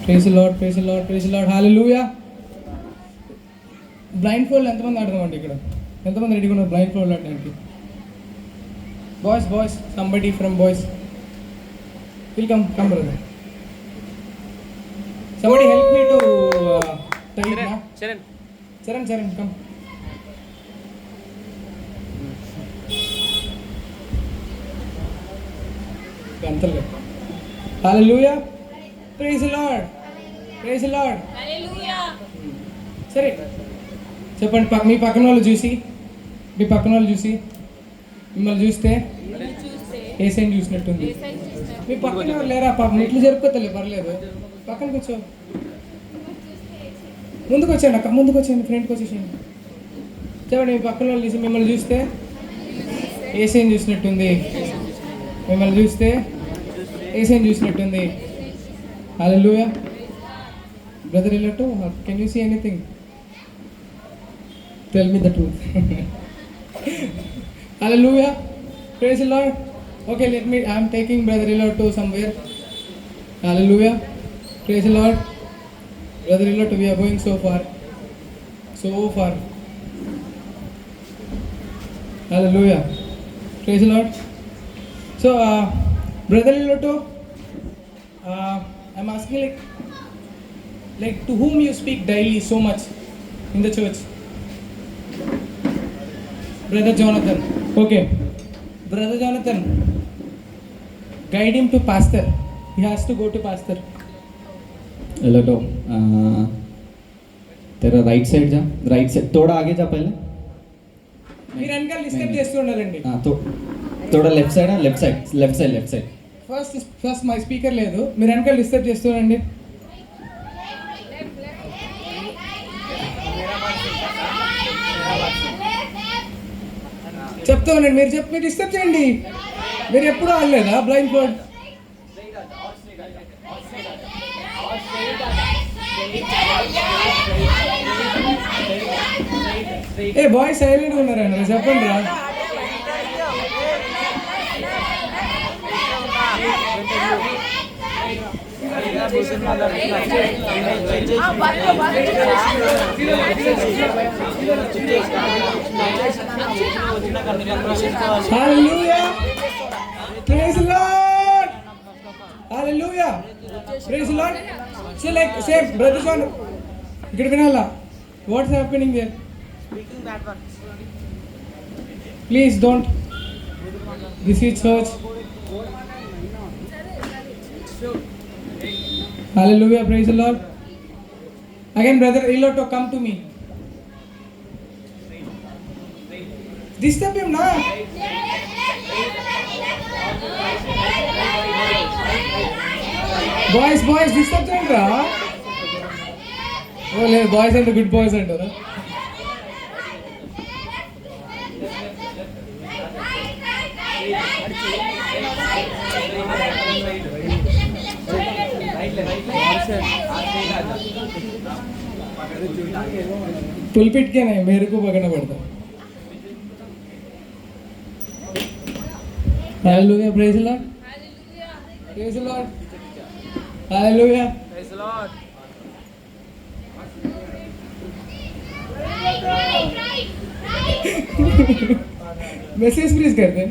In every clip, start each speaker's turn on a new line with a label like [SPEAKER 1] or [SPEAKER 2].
[SPEAKER 1] Praise Lord, praise Lord, praise Lord. Hallelujah. Blindfold ఎంతమంది ఆడదామండి ఇక్కడ? ఎంతమంది రెడీగా ఉన్నారు బ్లైండ్ ఫోల్డ్ ఆడడానికి? Boys, somebody from boys will come brother. Somebody help me to tight నా. చరణ్ కమ్. గంతలు. Hallelujah. Praise Lord, praise Lord.
[SPEAKER 2] Hallelujah.
[SPEAKER 1] సరే చెప్పండి. మీ పక్కన వాళ్ళు చూసి మిమ్మల్ని చూస్తే ఏసైని చూసినట్టుంది. మీ పక్కన ఎవరు లేరా? పాపం ఇట్లు జరుపుకోతలే, పర్లేదు. పక్కన కూర్చో. ముందుకు వచ్చాను అక్క, ముందుకు వచ్చేయండి, ఫ్రెండ్కి వచ్చేసేయండి. చెప్పండి, మీ పక్కన వాళ్ళు చూసి మిమ్మల్ని చూస్తే ఏసైని చూసినట్టుంది. మిమ్మల్ని చూస్తే ఏసైని చూసినట్టుంది. హల్లెలూయా. బ్రదర్ ఇల్లట్టు, can you see anything? Tell me the truth. Hallelujah. Praise the Lord. Okay, I am taking Brother Ilo to somewhere. Hallelujah. Praise the Lord. Brother Ilo, we are going so far. Hallelujah. Praise the Lord. So, Brother Ilo, I am asking like to whom you speak daily so much in the church? Brother Jonathan. Okay. Brother Jonathan, guide him to pastor. He has to go to pastor.
[SPEAKER 3] लटो तेरा right side जा, right side थोड़ा आगे जा पहले.
[SPEAKER 1] మీరు వెనకాల disturb చేస్తూ ఉండాలండి.
[SPEAKER 3] तो थोड़ा left side.
[SPEAKER 1] First my speaker లేదు, మీరు వెనకాల డిస్టర్బ్ చేస్తూ ఉండండి. చెప్తా ఉండండి. మీరు డిస్టర్బ్ చేయండి. మీరు ఎప్పుడు ఆడలేదా బ్లైండ్ ఫోల్డ్? ఏ బాయ్స్ సైలెంట్గా ఉన్నారండి, చెప్పండి రా. Hallelujah. Praise the Lord. Hallelujah. Praise the Lord. Say Brother John, ఇక్కడ వినాలా? What's happening there? Please don't. This is church. Hallelujah. Praise the Lord. Again, Brother Iloto, come to me. Disturb him na. Boys, disturb cheyandra. Oh, le boys and the good boys antara. Pulpit के नहीं, मेरे को पकड़ना पड़ता. Hallelujah, praise the Lord. Praise the Lord. Hallelujah.
[SPEAKER 2] Praise the Lord.
[SPEAKER 1] Message please कर दें.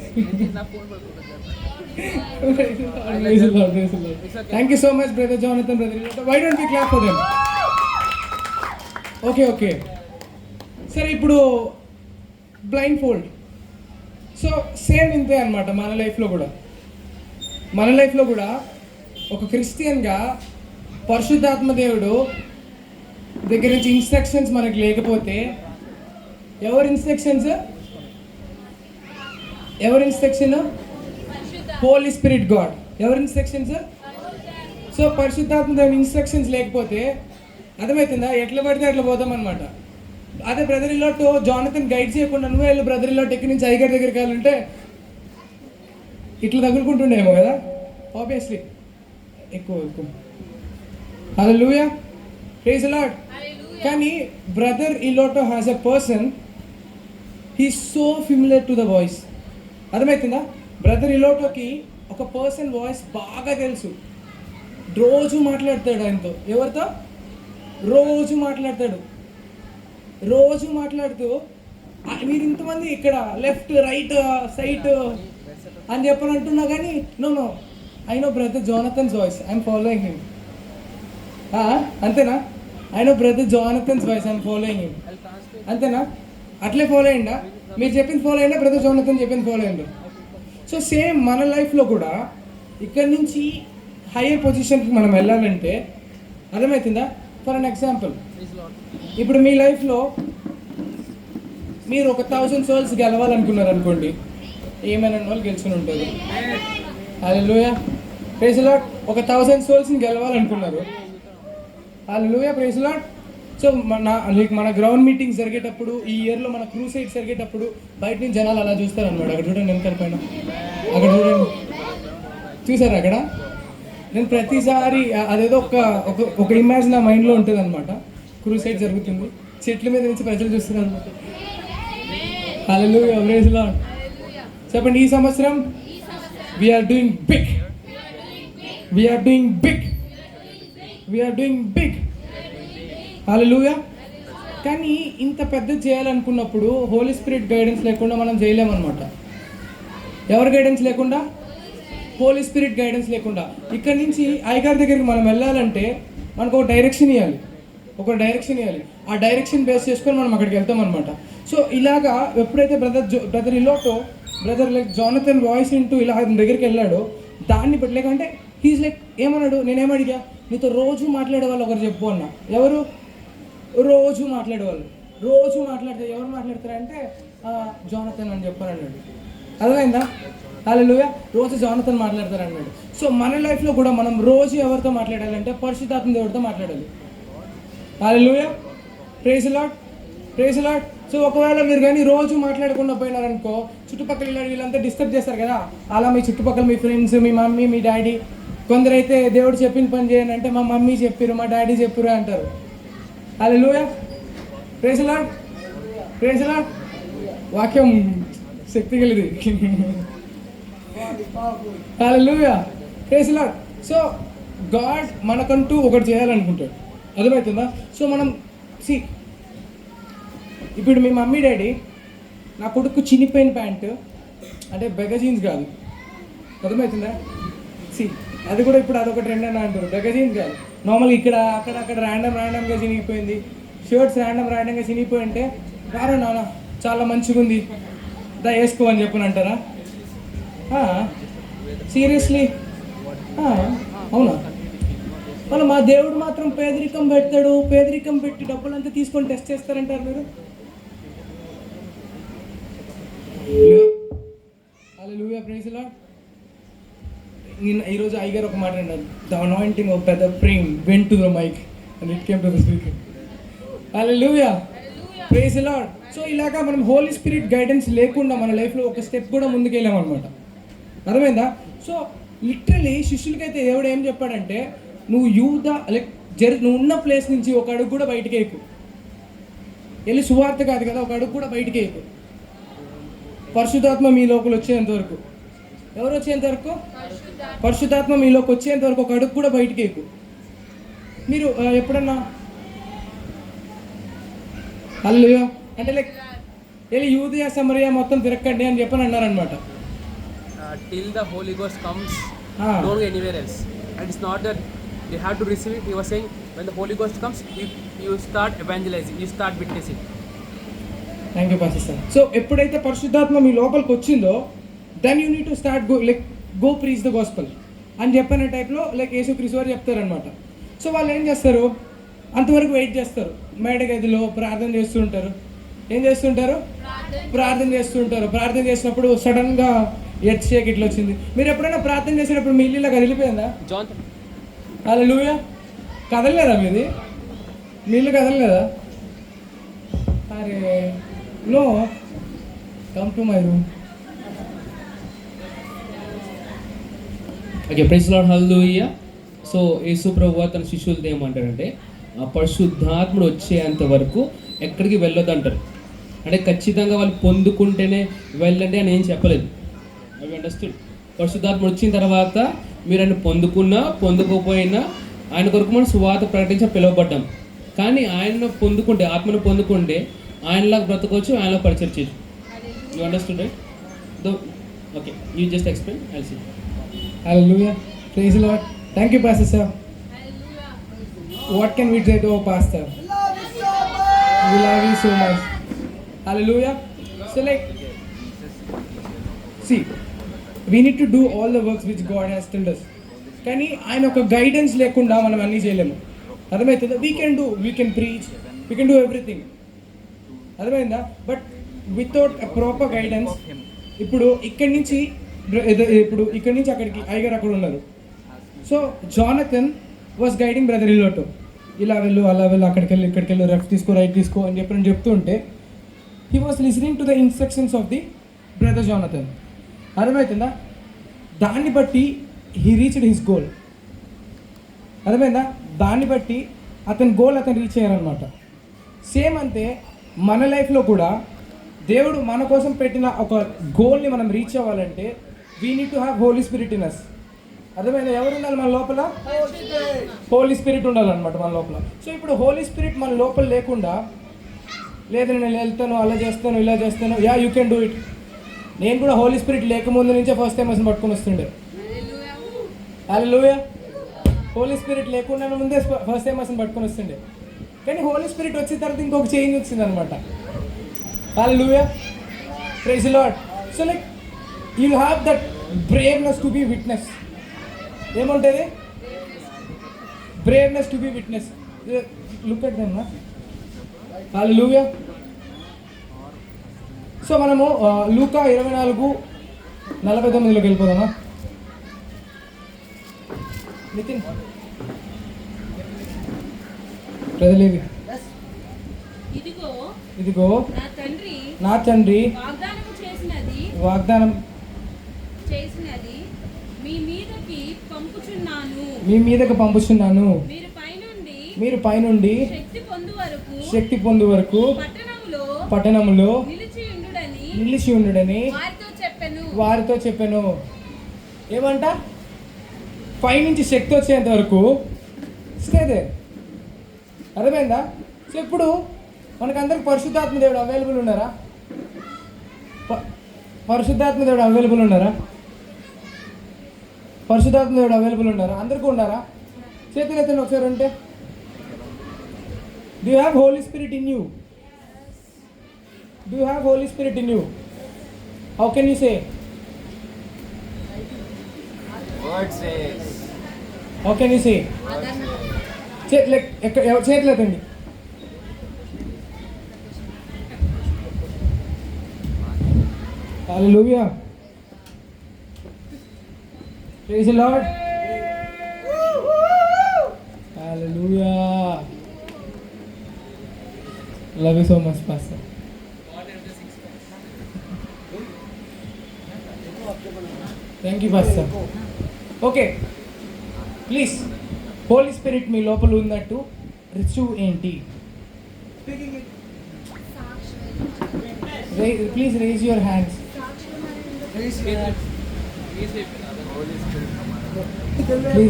[SPEAKER 1] Praise the Lord, praise the Lord. Thank you so much, Brother Jonathan, Brother Iloto. Why don't we clap for them? Okay. సరే, ఇప్పుడు blind fold. So same ఇంతే అనమాట మన లైఫ్లో కూడా ఒక క్రిస్టియన్గా పరిశుద్ధాత్మ దేవుడు దగ్గర నుంచి ఇన్స్ట్రక్షన్స్ మనకి లేకపోతే, ఎవరి ఇన్స్ట్రక్షన్? Holy Spirit God. ఎవరి ఇన్స్ట్రక్షన్స్? సో పరిశుద్ధాత్మ దేవుని ఇన్స్ట్రక్షన్స్ లేకపోతే అర్థమవుతుందా, ఎట్లా పడితే అట్లా పోతాం అనమాట. అదే బ్రదర్ ఇల్లోతో జానతన్ గైడ్ చేయకుండా నువ్వే వెళ్ళి బ్రదర్ ఇల్లోట్ ఎక్కడి నుంచి అయ్యగారి దగ్గరికి వెళ్ళాలంటే ఇట్లా తగులుకుంటుండేమో కదా, ఆబ్వియస్లీ. ఎక్కువ. హల్లెలూయా. Praise the Lord. కానీ బ్రదర్ ఇల్లోటో has a person, he so familiar to the voice. అర్థమవుతుందా? బ్రదర్ ఇల్లోటోకి ఒక పర్సన్ వాయిస్ బాగా తెలుసు. రోజు మాట్లాడతాడు ఆయనతో. ఎవరితో? రోజు మాట్లాడతాడు. రోజు మాట్లాడుతూ మీరు ఇంతమంది ఇక్కడ లెఫ్ట్ రైట్ సైట్ అని చెప్పని అంటున్నా కానీ no I know brother Jonathan's voice, I'm following him. అంతేనా? I know brother Jonathan's voice, I'm following him. అంతేనా? అట్లే ఫాలో అయ్యిందా? మీరు చెప్పింది ఫాలో అయ్యిందా? బ్రదర్ జోనథన్ చెప్పింది ఫాలో అయ్యిందా? సో సేమ్ మన లైఫ్లో కూడా ఇక్కడి నుంచి హైయర్ పొజిషన్కి మనం వెళ్ళాలంటే అర్థమవుతుందా? ఫర్ అన్ ఎగ్జాంపుల్, ఇప్పుడు మీ లైఫ్లో మీరు 1000 souls గెలవాలనుకున్నారు అనుకోండి, ఏమైనా వాళ్ళు గెలుచుకుని ఉంటుంది. Hallelujah, praise the Lord. 1000 souls-ని గెలవాలనుకున్నారు. Hallelujah, praise the Lord. So మన గ్రౌండ్ మీటింగ్స్ జరిగేటప్పుడు, ఈ ఇయర్లో మన క్రూసైడ్ జరిగేటప్పుడు బయట నుంచి జనాలు అలా చూస్తారు అనమాట. అక్కడ చూడండి, వెనకాల పైన అక్కడ చూడండి, చూసారు అక్కడ? నేను ప్రతిసారి అదేదో ఒక ఇమేజ్ నా మైండ్లో ఉంటుంది అనమాట. క్రూసైడ్ జరుగుతుంది, చెట్ల మీద నుంచి ప్రజలు చూస్తున్నారు అనమాట. Hallelujah, praise the Lord. చెప్పండి, ఈ సంవత్సరం we're doing big, we're doing big, we're doing big. Hallelujah. కానీ ఇంత పెద్ద చేయాలనుకున్నప్పుడు హోలీ స్పిరిట్ గైడెన్స్ లేకుండా మనం చేయలేమన్నమాట. ఎవరి గైడెన్స్ లేకుండా? హోలీ స్పిరిట్ గైడెన్స్ లేకుండా. ఇక్కడ నుంచి అయ్యగారి దగ్గరికి మనం వెళ్ళాలంటే మనకు ఒక డైరెక్షన్ ఇవ్వాలి, ఆ డైరెక్షన్ బేస్ చేసుకొని మనం అక్కడికి వెళ్తాం అనమాట. సో ఇలాగా ఎప్పుడైతే బ్రదర్ ఇలోటో brother like Jonathan voice into ఇలా దగ్గరికి వెళ్ళాడో, దాన్ని బట్టి లేకంటే హీజ్ లైక్ ఏమన్నాడు, నేనేమడిగా, నీతో రోజు మాట్లాడే వాళ్ళు ఒకరు చెప్పు అన్న. ఎవరు? రోజు మాట్లాడేవాళ్ళు. రోజు మాట్లాడితే ఎవరు మాట్లాడతారంటే జోనథన్ అని చెప్పారు అన్నాడు. అర్థమైందా? హల్లెలూయా. రోజు జోనథన్ మాట్లాడతారు అన్నాడు. సో మన లైఫ్లో కూడా మనం రోజు ఎవరితో మాట్లాడాలంటే పరిశుద్ధాత్మ దేవుడితో మాట్లాడాలి. Hallelujah, praise the Lord, praise the Lord. So ఒకవేళ మీరు కానీ రోజు మాట్లాడకుండా పోయినారనుకో, చుట్టుపక్కల వీళ్ళంతా డిస్టర్బ్ చేస్తారు కదా. అలా మీ చుట్టుపక్కల మీ ఫ్రెండ్స్, మీ మమ్మీ, మీ డాడీ, కొందరైతే దేవుడు చెప్పిన పని చేయను అంటే మా మమ్మీ చెప్పిరు, మా డాడీ చెప్పిరు అంటారు. Hallelujah, praise the Lord, praise the Lord. వాక్యం శక్తి కలిగి. Hallelujah, praise the Lord. So God మనకంటూ ఒకటి చేయాలనుకుంటాడు. అర్థమవుతుందా? సో మనం ఇప్పుడు మీ మమ్మీ డాడీ నా కొడుకు చినిపోయిన ప్యాంటు అంటే బెగ జీన్స్ కాదు, అర్థమవుతుందా? అది కూడా ఇప్పుడు అదొక ట్రెండ్ అని అంటారు. బెగ జీన్స్ కాదు, నార్మల్గా ఇక్కడ అక్కడ ర్యాండమ్గా చినిగిపోయింది, షర్ట్స్ ర్యాండమ్గా చినిగిపోయి ఉంటే రారా నాన్న చాలా మంచిగా ఉంది దా వేసుకో అని చెప్పని అంటారా? సీరియస్లీ? అవునా? మళ్ళీ మా దేవుడు మాత్రం పేదరికం పెడతాడు, పేదరికం పెట్టి డబ్బులంతా తీసుకొని టెస్ట్ చేస్తారంటారు మీరు. Hallelujah, praise the Lord. ఈరోజు అయ్యగారు ఒక మాట అన్నారు, ద అనాయింటింగ్ ఆఫ్ పెద్ద Prem went to the mic and it came to the speaker. Hallelujah, praise the Lord. So ఇలాగా మనం హోలీ స్పిరిట్ గైడెన్స్ లేకుండా మన లైఫ్లో ఒక స్టెప్ కూడా ముందుకెళ్ళామన్నమాట. అర్థమైందా? సో లిటరలీ శిష్యులకైతే దేవుడు ఏం చెప్పాడంటే, నువ్వు నువ్వు ఉన్న ప్లేస్ నుంచి ఒక అడుగు కూడా బయటికి వేయకు. వెళ్ళి సువార్త కాదు కదా, ఒక అడుగు కూడా బయటికి వేయకు. పరిశుద్ధాత్మ మీ లోపల వచ్చేంత వరకు. ఎవరు వచ్చేంత వరకు? పరిశుద్ధాత్మ మీలోకి వచ్చేంత వరకు ఒక అడుగు కూడా బయటికి వేయకు. మీరు ఎప్పుడన్నా హల్లెలూయా అంటే లైక్ వెళ్ళి యూదయ సమరయ మొత్తం తిరక్కండి అని చెప్పని అన్నారనమాట.
[SPEAKER 2] Till the Holy Ghost comes, don't go anywhere else. And it's not that they have to receive it. He was saying when the Holy Ghost comes, you start evangelizing, you start witnessing.
[SPEAKER 1] Thank you pastor sir. So ఎప్పుడైతే పరిశుద్ధాత్మ మీ లోపలికి వచ్చిందో then you need to start go preach the gospel అని చెప్పిన టైప్లో యేసుక్రీస్తు వారు చెప్తారనమాట. సో వాళ్ళు ఏం చేస్తారు, అంతవరకు వెయిట్ చేస్తారు, మేడ గదిలో ప్రార్థన చేస్తుంటారు. ఏం చేస్తుంటారు? ప్రార్థన చేస్తుంటారు. ప్రార్థన చేసినప్పుడు సడన్గా ఎర్త్ షేక్ ఇట్లా వచ్చింది. మీరు ఎప్పుడైనా ప్రార్థన చేసేటప్పుడు మీ ఇల్లు ఇలా కదిలిపోయిందా? హల్లెలూయా, కదలలేదా మీది? మీ ఇల్లు కదలలేదా? అరే no, come to my room.
[SPEAKER 4] Okay, praise Lord, hallelujah. So యేసు ప్రభువు తన శిష్యులతో ఏమంటారంటే, ఆ పరిశుద్ధాత్ముడు వచ్చేంత వరకు ఎక్కడికి వెళ్ళొద్దు అంటారు. అంటే ఖచ్చితంగా వాళ్ళు పొందుకుంటేనే వెళ్ళండి అని ఏం చెప్పలేదు. అవి అండర్స్టూడ్. పరిశుద్ధాత్మ వచ్చిన తర్వాత మీరు ఆయన పొందుకున్నా పొందుకోపోయినా ఆయన కొరకు మనం సువార్త ప్రకటించ పిలువబడ్డాం. కానీ ఆయనను పొందుకుంటే, ఆత్మను పొందుకుంటే ఆయనలాగా బ్రతకొచ్చు, ఆయనలో పరిచయం చేయొచ్చు. You understood right? Okay, you just explain, I see.
[SPEAKER 1] Hallelujah. Praise the Lord. Thank you, Pastor sir. What can we say to our pastor? We love you so much. Hallelujah. So see, we need to do all the works which God has told us. కానీ ఆయన ఒక guidance లేకుండా మనం అన్నీ చేయలేము. అర్థమవుతుందా? We can preach, we can do everything. అర్థమైందా? But without a proper guidance, ఇప్పుడు ఇక్కడి నుంచి అక్కడికి అయ్యగారు అక్కడ ఉన్నారు. So Jonathan was guiding brother ఇల్లోటో, ఇలా వెళ్ళు, అలా వెళ్ళు, అక్కడికి వెళ్ళి, ఇక్కడికి వెళ్ళి, లెఫ్ట్ తీసుకో, రైట్ తీసుకో అని చెప్తూ ఉంటే he was listening to the instructions of the brother Jonathan. అర్థమవుతుందా? దాన్ని బట్టి హీ రీచ్డ్ హిస్ గోల్. అర్థమైందా? దాన్ని బట్టి అతని గోల్ అతను రీచ్ అయ్యారనమాట. సేమ్ అంతే మన లైఫ్లో కూడా దేవుడు మన కోసం పెట్టిన ఒక గోల్ని మనం రీచ్ అవ్వాలంటే we need to have Holy Spirit in us. అర్థమైందా? ఎవరు ఉండాలి మన లోపల? హోలీ స్పిరిట్ ఉండాలన్నమాట మన లోపల. సో ఇప్పుడు హోలీ స్పిరిట్ మన లోపల లేకుండా, లేదు నేను వెళ్తాను, అలా చేస్తాను, ఇలా చేస్తాను, yeah you can do it. నేను కూడా హోలీ స్పిరిట్ లేకముందు నుంచే ఫస్ట్ టైం అసలు పట్టుకొని వస్తుండే. హల్లెలూయా. హోలీ స్పిరిట్ లేకుండా ముందే ఫస్ట్ టైం అసలు పట్టుకొని వస్తుండే. కానీ హోలీ స్పిరిట్ వచ్చిన తర్వాత ఇంకొక చేంజ్ వచ్చింది అనమాట. Hallelujah. Praise the Lord. So you have that braveness to be witness. ఏముంటుంది? Braveness to be witness. Look at them. Hallelujah. So మనము లూకా 24:49 వెళ్ళిపోదామా? నితిన్ ప్రజలేవి. ఇదిగో నా తండ్రి వాగ్దానం చేసినది మీ మీదకి పంపుచున్నాను. మీరు పైనుండి శక్తి పొందు వరకు పట్టణములో నిలిచి ఉండుడని వారితో చెప్పాను. ఏమంట? పైనుంచి శక్తి వచ్చేంత వరకు స్టే దేర్. అర్థమైందా? సో ఇప్పుడు మనకందరికి పరిశుద్ధాత్మ దేవుడు అవైలబుల్ ఉన్నారా? పరిశుద్ధాత్మ దేవుడు అవైలబుల్ ఉన్నారా? పరిశుద్ధాత్మ దేవుడు అవైలబుల్ ఉన్నారా? అందరికీ ఉన్నారా? చేతులు ఎత్తండి ఒకసారి. ఉంటే do you have Holy Spirit in you? Do you have Holy Spirit in you? How can you say? How can you say? చేతులు ఎత్తండి. Hallelujah. Praise the Lord. Hallelujah. Love you so much, Pastor. Thank you, Pastor. Okay. Please, Holy Spirit మీ లోపల ఉన్నట్టు రుజువు ఏంటి? Please raise your hands. Please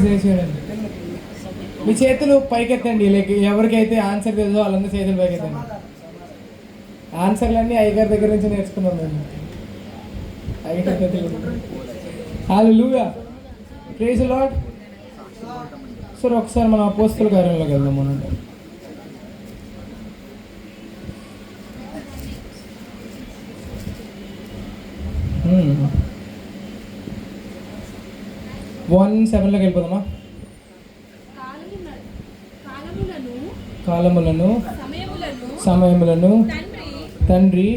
[SPEAKER 1] raise your hand. మీ చేతులు పైకెత్తండి. Like ఎవరికైతే answer తెలుసో వాళ్ళందరూ చేతులు పైకెత్తండి. ఆన్సర్లన్నీ అయ్యగారి దగ్గర నుంచి నేర్చుకున్నాం మేము. అయ్యగారి దగ్గర. హల్లెలూయా. Praise the Lord. సరే ఒకసారి మనం అపోస్తల కార్యంలోకి వెళ్దాం. మనం 1:7 వెళ్ళిపోదామా? కాలములను సమయములను తండ్రి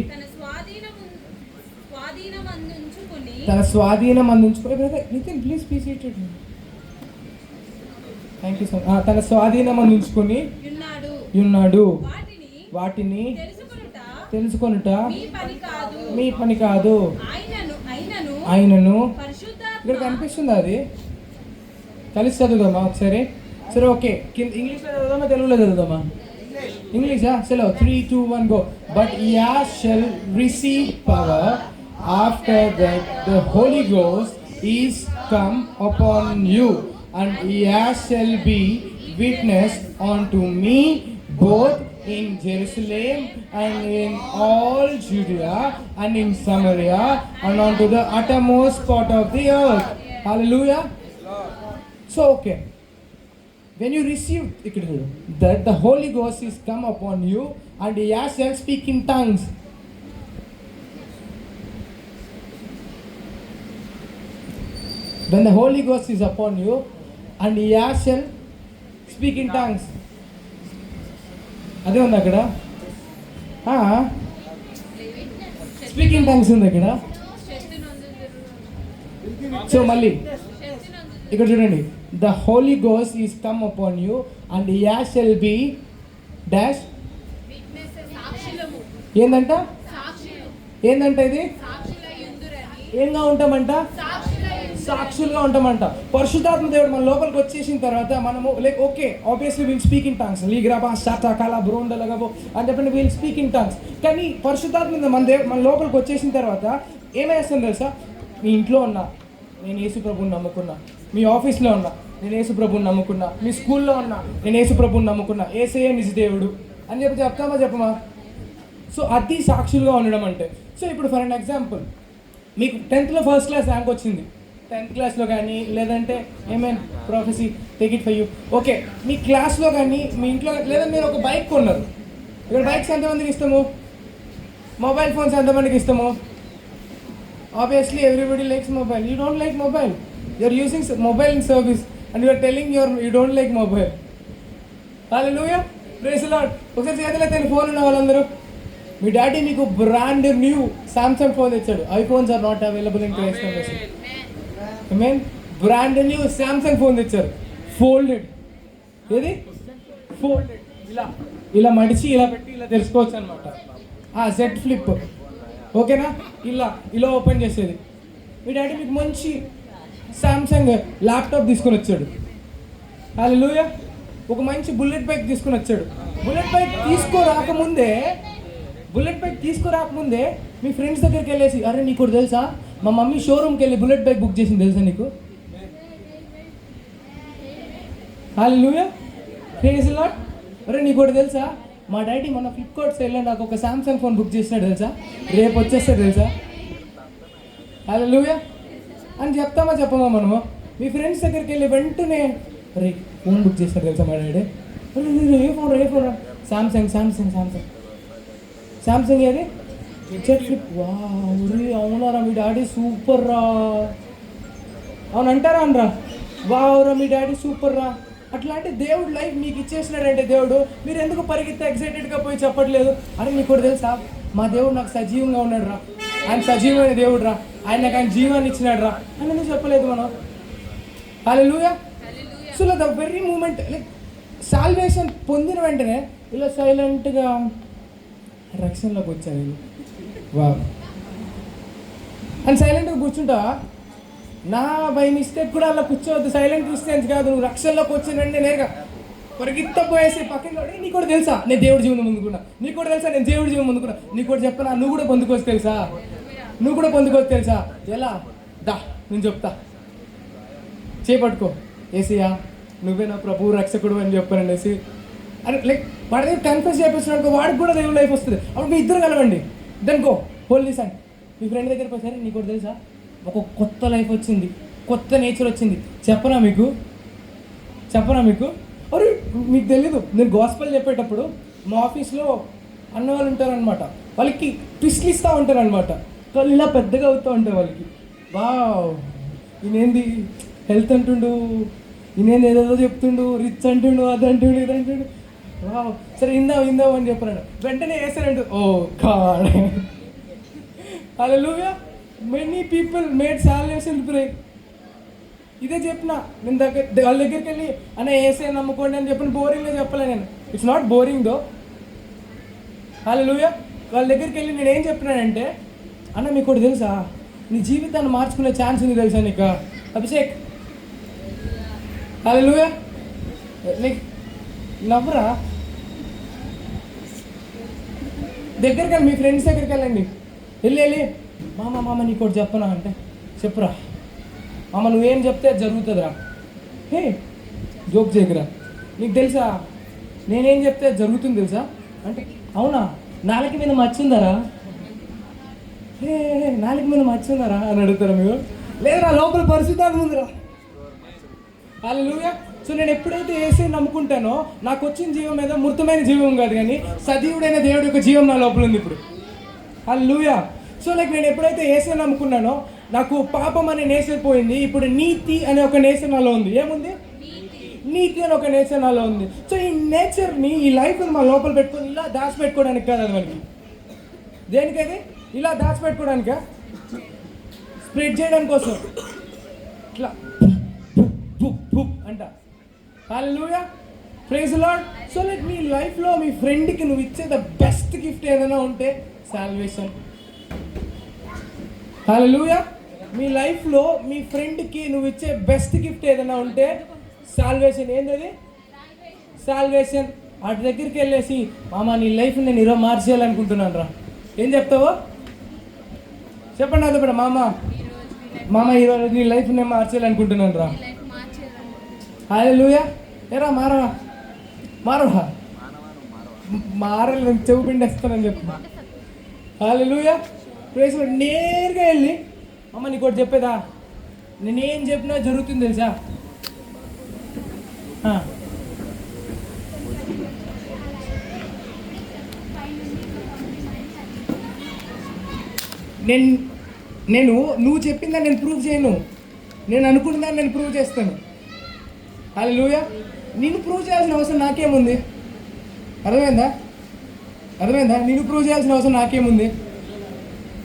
[SPEAKER 1] తన స్వాధీనం అందించుకొని please seated. Thank you so much. తన స్వాధీనం అందించుకొని ఉన్నాడు. వాటిని తెలుసుకొనుట మీ పని కాదు. ఆయనను ఇక్కడ కనిపిస్తుంది. అది కలిసి చదువుదామా ఒకసారి? సరే ఓకే. ఇంగ్లీష్లో చదువుదామా తెలుగులో చదువుదామా? ఇంగ్లీషా? చలో 3, 2, 1 go. But ye shall receive power after that the Holy Ghost is come upon you, and ye shall be witness unto me both in Jerusalem and in all Judea and in Samaria and unto the uttermost part of the earth. Hallelujah. So okay, when you receive that the Holy Ghost is come upon you and ye shall speak in tongues. When the Holy Ghost is upon you and ye shall speak in tongues. అదే ఉంది అక్కడ, speaking tongues ఉంది అక్కడ. So మళ్ళీ ఇక్కడ చూడండి, the Holy Ghost is come upon you and ye shall be dash. ఏందంట ఇది? ఏంగా ఉంటామంట? సాక్షులుగా ఉంటామంట. పరిశుద్ధాత్మ దేవుడు మన లోపలికి వచ్చేసిన తర్వాత మనము like okay obviously will speak in tongues, లీగ్రాబా షాటా కాలా బ్రోండలగబో అని చెప్పండి, విల్ స్పీక్ ఇన్ టంగ్స్. కానీ పరిశుద్ధాత్మ మన లోపలికి వచ్చేసిన తర్వాత ఏమేస్తుంది తెలుసా? మీ ఇంట్లో ఉన్నా నేను యేసు ప్రభువుని నమ్ముకున్నా, మీ ఆఫీస్లో ఉన్నా నేను యేసు ప్రభువుని నమ్ముకున్నా, మీ స్కూల్లో ఉన్నా నేను యేసు ప్రభువుని నమ్ముకున్నా, యేసయ్య నిజ దేవుడు అని చెప్తామా చెప్పమా? సో అది సాక్షులుగా ఉండడం అంటే. సో ఇప్పుడు ఫర్ అన్ ఎగ్జాంపుల్, మీకు 10th ఫస్ట్ క్లాస్ ర్యాంక్ వచ్చింది, 10th క్లాస్లో కానీ లేదంటే ఏమైనా prophecy take it for you okay, మీ క్లాస్లో కానీ మీ ఇంట్లో లేదా మీరు ఒక బైక్ కొన్నారు. ఇక్కడ బైక్స్ ఎంతమందికి ఇస్తాము? మొబైల్ ఫోన్స్ ఎంతమందికి ఇస్తాము? Obviously everybody likes mobile. You don't like mobile, you're using mobile in service and you're telling you don't like mobile. Hallelujah, praise the Lord. ఒకసారి చేతులైతే ఫోన్ ఉన్న వాళ్ళందరూ, మీ డాడీ మీకు బ్రాండ్ న్యూ సామ్సంగ్ ఫోన్ తెచ్చాడు. IPhones are not available in Christ. Mean brand new Samsung phone తెచ్చారు, folded. ఏది folded, ఇలా మడిచి ఇలా పెట్టి ఇలా తెలుసుకోవచ్చు అనమాట. జెడ్ ఫ్లిప్, ఓకేనా? ఇలా ఓపెన్ చేసేది. మీ డాడీ మీకు మంచి సామ్సంగ్ ల్యాప్టాప్ తీసుకొని వచ్చాడు. హల్లెలూయా. ఒక మంచి బుల్లెట్ బైక్ తీసుకొని వచ్చాడు. బుల్లెట్ బైక్ తీసుకురాకముందే మీ ఫ్రెండ్స్ దగ్గరికి వెళ్ళేసి, అరే నీకు కూడా తెలుసా మా మమ్మీ షోరూమ్కి వెళ్ళి బుల్లెట్ బైక్ బుక్ చేసింది తెలుసా నీకు? హల్లెలూయా, ప్రైజ్ ది లార్డ్. అరే నీకు కూడా తెలుసా మా డాడీ మన ఫ్లిప్కార్ట్ సేల్లో నాకు ఒక సామ్సంగ్ ఫోన్ బుక్ చేసినాడు తెలుసా, రేపు వచ్చేస్తాడు తెలుసా? హల్లెలూయా అని చెప్తామా చెప్పమా మనము? మీ ఫ్రెండ్స్ దగ్గరికి వెళ్ళి వెంటనే అరే ఫోన్ బుక్ చేస్తాడు తెలుసా మా డాడీ. ఏ ఫోన్? సామ్సంగ్ ఏది? Z flip. వారే అవునారా మీ డాడీ సూపర్ రా, అవును అంటారా అనరా? వావురా మీ డాడీ సూపర్ రా. అట్లాంటి దేవుడు లైఫ్ మీకు ఇచ్చేసినాడంటే దేవుడు, మీరు ఎందుకు పరిగెత్తే ఎక్సైటెడ్గా పోయి చెప్పట్లేదు? అరే మీకు కూడా తెలుసా మా దేవుడు నాకు సజీవంగా ఉన్నాడు రా, ఆయన సజీవమైన దేవుడు రా, ఆయన జీవాన్ని ఇచ్చినాడు రా అని ఎందుకు చెప్పలేదు మనం? Hallelujah. So the very moment like salvation పొందిన వెంటనే ఇలా సైలెంట్గా రక్షణలోకి వచ్చాను నేను. వా అని సైలెంట్గా కూర్చుంటా. నా బై మిస్టేక్ కూడా అలా కూర్చోవద్దు. సైలెంట్ క్రిస్టియన్స్ కాదు, నువ్వు రక్షణలోకి వచ్చినంటే నేరుగా పరిగెత్తపోయేసి పక్కన నీకు కూడా తెలుసా నేను దేవుడి జీవనం ముందుకున్నా, నీకు కూడా తెలుసా నేను దేవుడి జీవనం ముందుకున్నా, నీకు కూడా చెప్పనా నువ్వు కూడా పొందుకోవచ్చు తెలుసా? ఎలా దా నేను చెప్తా, చేపట్టుకో ఏసయ్యా నువ్వే నా ప్రభువు రక్షకుడు అని చెప్పాననేసి అని లైక్ వాడి దగ్గర కన్ఫ్యూజ్ చేపిస్తున్నాడు, వాడికి కూడా దేవుడు లైఫ్ వస్తుంది. అప్పుడు మీ ఇద్దరు కలవండి, దెన్ గో హోల్లీ సన్. మీ ఫ్రెండ్ దగ్గరికి వచ్చారు, నీకు కూడా తెలుసా ఒక కొత్త లైఫ్ వచ్చింది, కొత్త నేచర్ వచ్చింది. చెప్పనా మీకు? అరే మీకు తెలీదు, నేను గాస్పెల్ చెప్పేటప్పుడు మా ఆఫీస్లో అన్న వాళ్ళు ఉంటారనమాట, వాళ్ళకి ట్విస్ట్లు ఇస్తూ ఉంటారనమాట. వాళ్ళు ఇలా పెద్దగా అవుతూ ఉంటాయి వాళ్ళకి. వావ్ ఈయనేంది హెల్త్ అంటుండు, ఈయనేంది ఏదేదో చెప్తుండు, రిచ్ అంటుండు, అది అంటుండు, ఇది అంటుండు. వావ్ సరే ఇందాం అని చెప్పాను. వెంటనే వేసారంటు oh God. Hallelujah. Many people made salvation prayer. ఇదే చెప్పిన నేను వాళ్ళ దగ్గరికి వెళ్ళి అన్న ఏసే నమ్ముకోండి అని చెప్పిన బోరింగ్గా చెప్పలే నేను. ఇట్స్ నాట్ బోరింగ్ దో. హల్లెలూయా. వాళ్ళ దగ్గరికి వెళ్ళి నేను ఏం చెప్పినానంటే, అన్న మీకు కూడా తెలుసా నీ జీవితాన్ని మార్చుకునే ఛాన్స్ ఉంది తెలుసా నీకు అభిషేక్? హల్లెలూయా. లైక్ నవ్వురా. దగ్గరికి వెళ్ళి మీ ఫ్రెండ్స్ దగ్గరికి వెళ్ళండి, వెళ్ళి మామ నీకు ఒకటి చెప్పనా అంటే చెప్పురా. అమ్మ నువ్వేం చెప్తే అది జరుగుతుందిరా. హే జోక్ చేయకురా, నీకు తెలుసా నేనేం చెప్తే అది జరుగుతుంది తెలుసా అంటే, అవునా నాలుక మీద మచ్చుందరా, హే నాలుక మీద మచ్చుందరా అని అడుగుతారా మీరు? లేదురా లోపల పరిశుద్ధాత్మ ఉందిరా. హల్లెలూయా. సో నేను ఎప్పుడైతే యేసుని నమ్ముకుంటానో నాకు వచ్చిన జీవం మీద మృతమైన జీవం కాదు, కానీ సజీవుడైన దేవుడి యొక్క జీవం నా లోపల ఉంది ఇప్పుడు. హల్లెలూయా. సో లైక్ నేను ఎప్పుడైతే యేసుని నమ్ముకున్నానో నాకు పాపం అనే నేచర్ పోయింది, ఇప్పుడు నీతి అనే ఒక నేచర్ నాలో ఉంది. ఏముంది? నీతి అని ఒక నేచర్ నాలో ఉంది. సో ఈ నేచర్ని, ఈ లైఫ్ని మా లోపల పెట్టుకొని ఇలా దాచిపెట్టుకోవడానికి కాదు అది మనకి. దేనికది? ఇలా దాచిపెట్టుకోవడానికా? స్ప్రెడ్ చేయడం కోసం ఇట్లా అంట. Hallelujah, praise the Lord. So like మీ లైఫ్లో మీ ఫ్రెండ్కి నువ్వు ఇచ్చే ద బెస్ట్ గిఫ్ట్ ఏదైనా ఉంటే సాల్వేషన్. హల్లెలూయా. మీ లైఫ్లో మీ ఫ్రెండ్కి నువ్వు ఇచ్చే బెస్ట్ గిఫ్ట్ ఏదైనా ఉంటే సాల్వేషన్. ఏంటది? సాల్వేషన్. వాటి దగ్గరికి వెళ్ళేసి మామ నీ లైఫ్ నేను ఈరోజు మార్చేయాలనుకుంటున్నాను రా, ఏం చెప్తావో చెప్పండి. అది కూడా మామ ఈరోజు నీ లైఫ్ నేను మార్చేయాలనుకుంటున్నాను రా. హల్లెలూయా. ఏరా మారవా మారాలి, నేను చెవు పిండేస్తానని చెప్పి. హల్లెలూయా, ప్రైజ్ ది లార్డ్. నేరుగా వెళ్ళి అమ్మ నీకు ఒకటి చెప్పేదా, నేనేం చెప్పినా జరుగుతుంది తెలుసా. నేను నువ్వు చెప్పిందని నేను ప్రూవ్ చేయను, నేను అనుకున్నదాన్ని నేను ప్రూవ్ చేస్తాను. హల్లెలూయా. నిన్ను ప్రూవ్ చేయాల్సిన అవసరం నాకేముంది? అర్థమైందా? నిన్ను ప్రూవ్ చేయాల్సిన అవసరం నాకేముంది?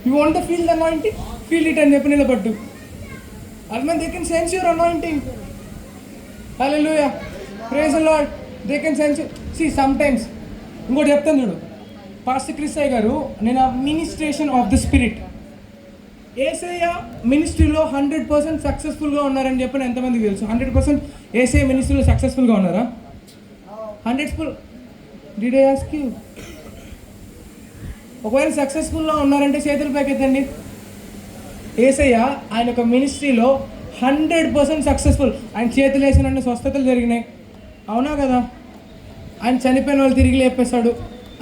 [SPEAKER 1] You want to feel the anointing, feel it అని చెప్పి నిలబట్టు. అర్థమైంది? They can sense your anointing. Hallelujah, praise the Lord. They can sense. See sometimes ఇంకోటి చెప్తాను చూడు, పాస్టర్ క్రిస్సాయ్ గారు నేను మినిస్ట్రేషన్ ఆఫ్ ద స్పిరిట్, యేసయ్య మినిస్ట్రీలో 100% సక్సెస్ఫుల్గా ఉన్నారని చెప్పిన ఎంతమందికి తెలుసు? 100% యేసయ్య మినిస్ట్రీలో సక్సెస్ఫుల్గా ఉన్నారా? 100%. Did I ask you? ఒకవేళ సక్సెస్ఫుల్గా ఉన్నారంటే చేతుల పైకి ఎత్తండి. యేసయ్య ఆయన యొక్క మినిస్ట్రీలో 100% సక్సెస్ఫుల్. ఆయన చేతులు వేసిన స్వస్థతలు జరిగినాయి, అవునా కదా? ఆయన చనిపోయిన వాళ్ళు తిరిగి లేపేశాడు,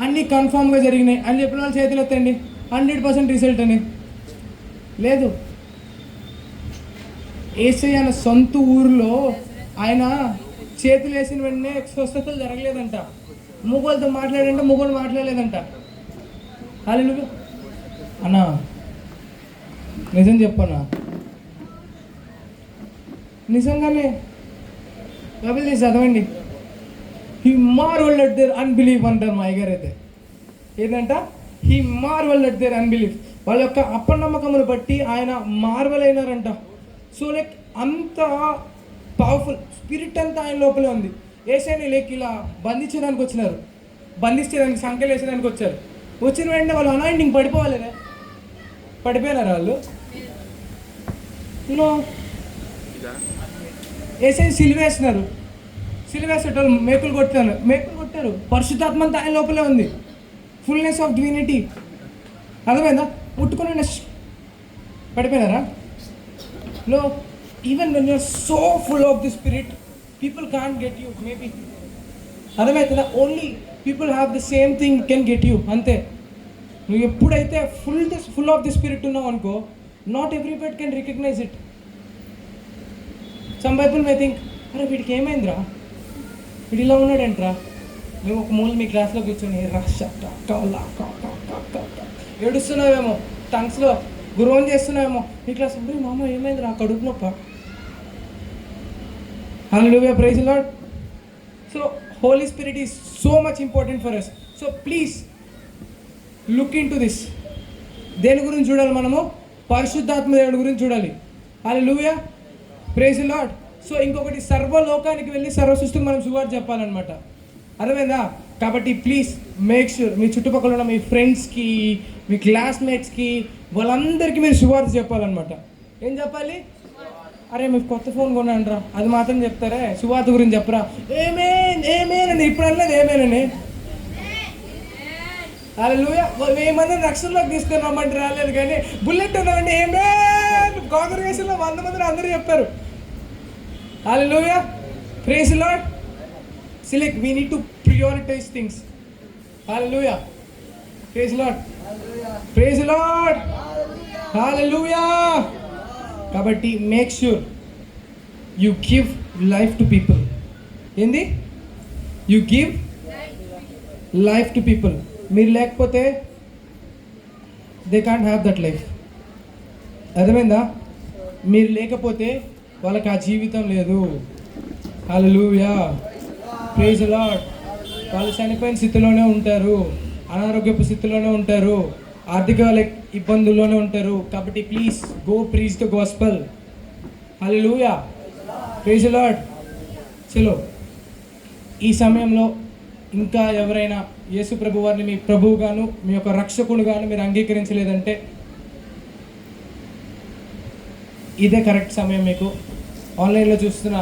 [SPEAKER 1] అన్నీ కన్ఫామ్గా జరిగినాయి అని చెప్పిన వాళ్ళు చేతులు ఎత్తండి. 100% రిజల్ట్ అని లేదు. యేసయ్య అన్న సొంత ఊరిలో ఆయన చేతులు వేసిన వెంటనే స్వస్థతలు జరగలేదంట. మూగోళ్ళతో మాట్లాడంటే మూగోళ్ళు మాట్లాడలేదంట. హల్లెలూయా. అన్నా నిజం చెప్పన్నా, నిజంగానే బైబిల్ తీసి చదవండి. He marvelled at their unbelief అంటారు మా అయ్యగారు అయితే. ఏంటంట? He marvelled at their unbelief. వాళ్ళ యొక్క అపనమ్మకమును బట్టి ఆయన మార్వెల్ అయినారంట. సో లైక్ అంత పవర్ఫుల్ స్పిరిట్ అంతా ఆయన లోపలే ఉంది. యేసయ్యని లైక్ ఇలా బంధించడానికి వచ్చినారు, బంధించేదానికి సంఖ్యలు వేసేదానికి వచ్చారు. వచ్చిన వెంటనే వాళ్ళు అనాయింటింగ్ పడిపోవాలేదా? పడిపోయినారు వాళ్ళు? నో. యేసయ్య సిలువేసినారు, సిలువేసేటోళ్ళు మేకులు కొట్టారు. పరిశుద్ధాత్మ అంతా ఆయన లోపలే ఉంది, ఫుల్నెస్ ఆఫ్ డివినిటీ. అర్థమైందా? ముట్టుకుని పడిపోయినారా? No. Even when you're so full of the spirit people can't get you. Maybe అర్థమవుతుందా? Only people have the same thing can get you, అంతే. నువ్వు ఎప్పుడైతే ఫుల్ ఆఫ్ ది స్పిరిట్ ఉన్నావు అనుకో, not everybody can recognise it. Some people may think, అరే వీడికి ఏమైందిరా, వీడు ఇలా ఉన్నాడంట్రా. మేము ఒక మూల మీ క్లాస్లో కూర్చొని ఏడుస్తున్నావేమో, టంగ్స్లో గురువుని చేస్తున్నావేమో, మీ క్లాస్ మామ ఏమైందిరా, కడుపు నొప్ప. Hallelujah, praise the Lord. So Holy Spirit is so much important for us. So please look into this. దేని గురించి చూడాలి మనము? పరిశుద్ధాత్మ దేవుడి గురించి చూడాలి. Hallelujah, praise the Lord. So ఇంకొకటి, సర్వలోకానికి వెళ్ళి సర్వ సృష్టికి మనం సువార్త చెప్పాలన్నమాట. అర్థమైందా? కాబట్టి ప్లీజ్ మేక్ షూర్ మీ చుట్టుపక్కల ఉన్న మీ ఫ్రెండ్స్కి, మీ క్లాస్మేట్స్కి, వాళ్ళందరికీ మీరు సువార్త చెప్పాలన్నమాట. ఏం చెప్పాలి? అరే మీకు కొత్త ఫోన్ కొన్నాను రా, అది మాత్రం చెప్తారే, సువార్త గురించి చెప్పరా. ఏమేనని ఇప్పుడు అనలేదు, ఏమేనని. హల్లెలూయా. 1000 మందిని రక్షణలోకి తీసుకొని రమ్మంటే రాలేదు, కానీ బుల్లెట్ ఉన్నామండి ఏమే కాంగ్రిగేషన్లో 100 మందిని అందరూ చెప్పారు. Hallelujah, praise the Lord. Select, we need to prioritize things. Hallelujah, praise the Lord, praise the Lord, hallelujah. Kabatti, make sure you give life to people. Endi? You give life to people. మీరు లేకపోతే they can't have that life. అర్థమైందా? మీరు లేకపోతే వాళ్ళకి ఆ జీవితం లేదు. హల్లెలూయా, praise the lord. వాళ్ళు చనిపోయిన స్థితిలోనే ఉంటారు, అనారోగ్యపు స్థితిలోనే ఉంటారు, ఆర్థిక ఇబ్బందుల్లోనే ఉంటారు. కాబట్టి please go preach the gospel. Hallelujah, praise the Lord. చలో, ఈ సమయంలో ఇంకా ఎవరైనా యేసు ప్రభు వారిని మీ ప్రభువుగాను మీ యొక్క రక్షకుడుగాను మీరు అంగీకరించలేదంటే ఇదే కరెక్ట్ సమయం. మీకు ఆన్లైన్లో చూస్తున్న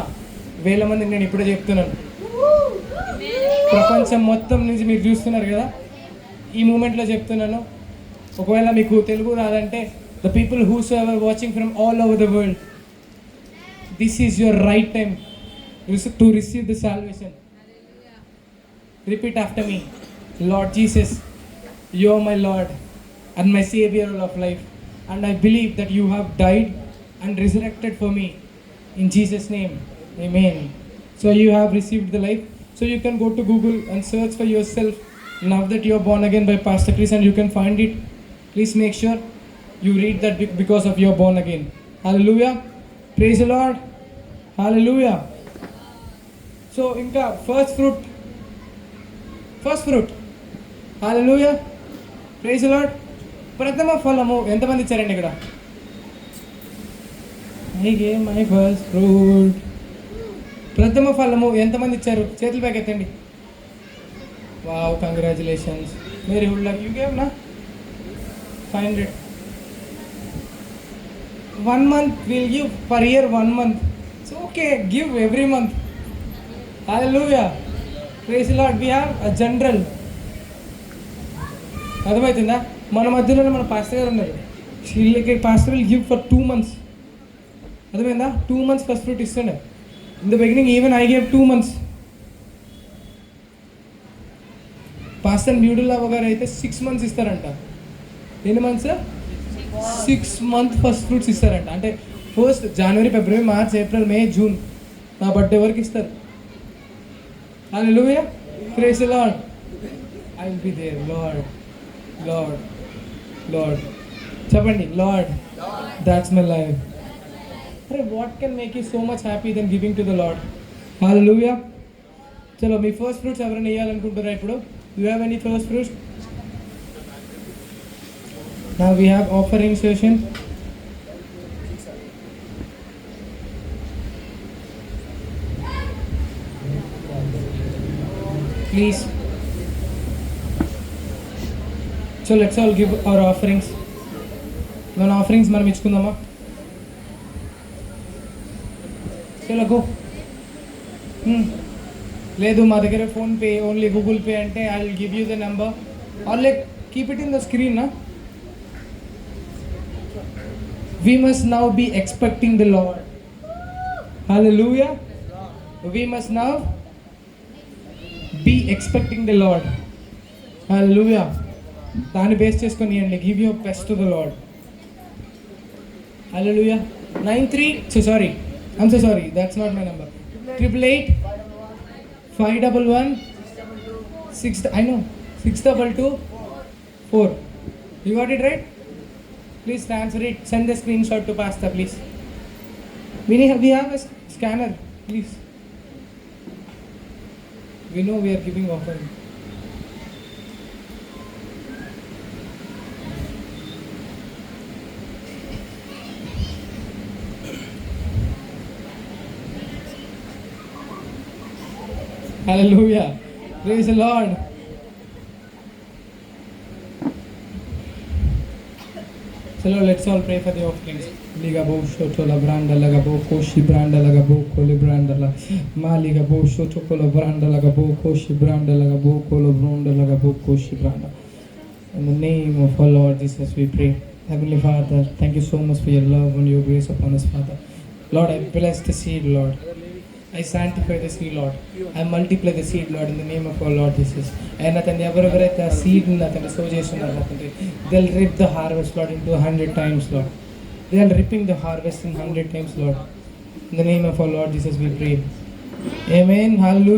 [SPEAKER 1] వేల మందికి నేను ఇప్పుడే చెప్తున్నాను, ప్రపంచం మొత్తం నుంచి మీరు చూస్తున్నారు కదా, ఈ మూమెంట్లో చెప్తున్నాను. ఒకవేళ మీకు తెలుగు రాదంటే the people who's ever watching from all over the world, this is your right time to receive the salvation. Repeat after me. Lord Jesus, you are my Lord and my Savior of life, and I believe that you have died and resurrected for me. In Jesus' name, amen. So you have received the life. So you can go to Google and search for yourself, Now That You Are Born Again by Pastor Chris, and you can find it. Please make sure you read that because of you are born again. Hallelujah. Praise the Lord. Hallelujah. So inka first fruit. Hallelujah. Praise the Lord. ప్రథమ ఫలము ఎంతమంది ఇచ్చారండి ఇక్కడ? My first fruit. ప్రథమ ఫలము ఎంతమంది ఇచ్చారు? చేతులు పైకి ఎత్తండి. Wow, congratulations. Very good luck. You gave నా 500. 1 month we'll give per year 1 month. It's okay, give every month. Hallelujah. Praise the Lord. We have a general. అర్థమవుతుందా? మన మధ్యలోనే మన పాస్టర్ గారు ఉన్నారు. వీళ్ళకి pastor will give for 2 months. అర్థమైందా? 2 months first fruit ఇస్తుండే. In the beginning even I gave 2 months. Pastor బ్యూటిల్లావ గారు అయితే 6 months ఇస్తారంట. ఎన్ని మంత్స్? 6 months ఫస్ట్ ఫ్రూట్స్ ఇస్తారంట. అంటే ఫస్ట్ జనవరి, ఫిబ్రవరి, మార్చ్, ఏప్రిల్, మే, జూన్ నా బర్త్డే వరకు ఇస్తారు. Hallelujah. Praise the Lord. I will be there. Lord, Lord, Lord. చెప్పండి, లార్డ్, దాట్స్ మై లైఫ్. అరే, what can make you so much happy than giving to the Lord? Hallelujah. చలో, మీ first fruits ఎవరైనా ఇవ్వాలనుకుంటారా ఇప్పుడు? You have any first fruits? Now we have offering session. Please. So let's all give our offerings. మన offerings మనం ఇచ్చుకుందామా? చలో go. లేదు మా దగ్గర PhonePe, only Google Pay అంటే I will give you the number or like keep it in the screen నా. We must now be expecting the Lord. Hallelujah. We must now be expecting the Lord. Hallelujah. దాన్ని base చేసుకొని అండి, give your best to the Lord. Hallelujah. 93, I'm so sorry, that's not my number. 888 511 6, I know, 622 4. You got it right? Please transfer it. Send the screenshot to Pastor, please. We have a scanner, please. We know we are giving offering. Hallelujah. Praise the Lord. Chalo, let's all pray for the offerings. Liga bo shoto la branda laga bo koshi branda laga bo koli branda la ma liga bo shoto kola branda laga bo koshi branda laga bo kola branda laga bo koshi branda. In the name of our Lord Jesus we pray. Heavenly Father, thank you so much for your love and your grace upon us, Father. Lord, I bless the seed, Lord. I sanctify the seed, Lord. I multiply the seed, Lord, in the name of our Lord Jesus. And అతన్ని ఎవరెవరైతే ఆ సీడ్ని అతన్ని so చేస్తున్నారు అతన్ని they'll reap the harvest, Lord, into 100 times, Lord. They are reaping the harvest in 100 times, Lord. In the name of our Lord Jesus, we pray. Amen. Hallelujah.